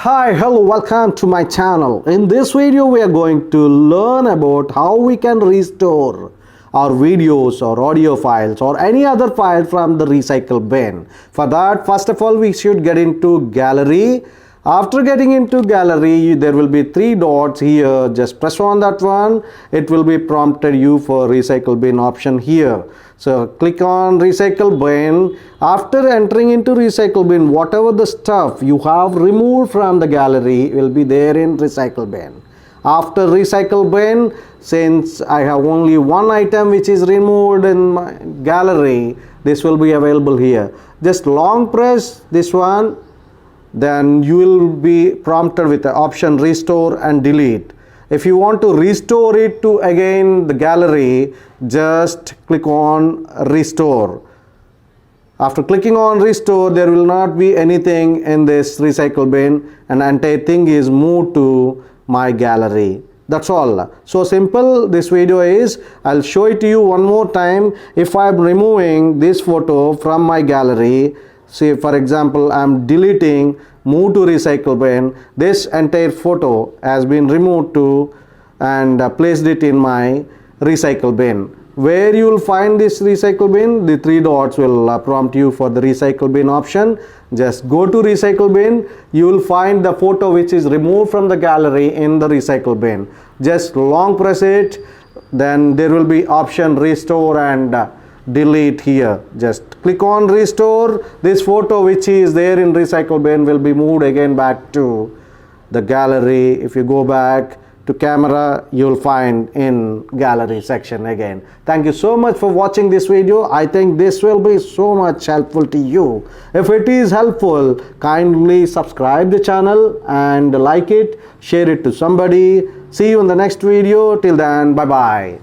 Hi, hello, welcome to my channel. In this video we are going to learn about how we can restore our videos or audio files or any other file from the recycle bin. For that, first of all, we should get into gallery. After getting into gallery, there will be three dots here. Just press on that one. It will be prompted you for recycle bin option here. So click on recycle bin. After entering into recycle bin, whatever the stuff you have removed from the gallery will be there in recycle bin. After recycle bin, since I have only one item which is removed in my gallery, this will be available here. Just long press this one, then you will be prompted with the option restore and delete. If you want to restore it to again the gallery, just click on restore. After clicking on restore, there will not be anything in this recycle bin and entire thing is moved to my gallery. That's all. So simple this video is. I'll show it to you one more time. If I'm removing this photo from my gallery, say for example I'm deleting, move to recycle bin, this entire photo has been removed to and placed it in my recycle bin. Where you will find this recycle bin, the three dots will prompt you for the recycle bin option. Just go to recycle bin, you will find the photo which is removed from the gallery in the recycle bin. Just long press it, then there will be option restore and delete here. Just click on restore. This photo which is there in recycle bin will be moved again back to the gallery. If you go back to camera, you'll find in gallery section again. Thank you so much for watching this video. I think this will be so much helpful to you. If it is helpful, kindly subscribe the channel and like it, share it to somebody. See you in the next video. Till then, bye bye.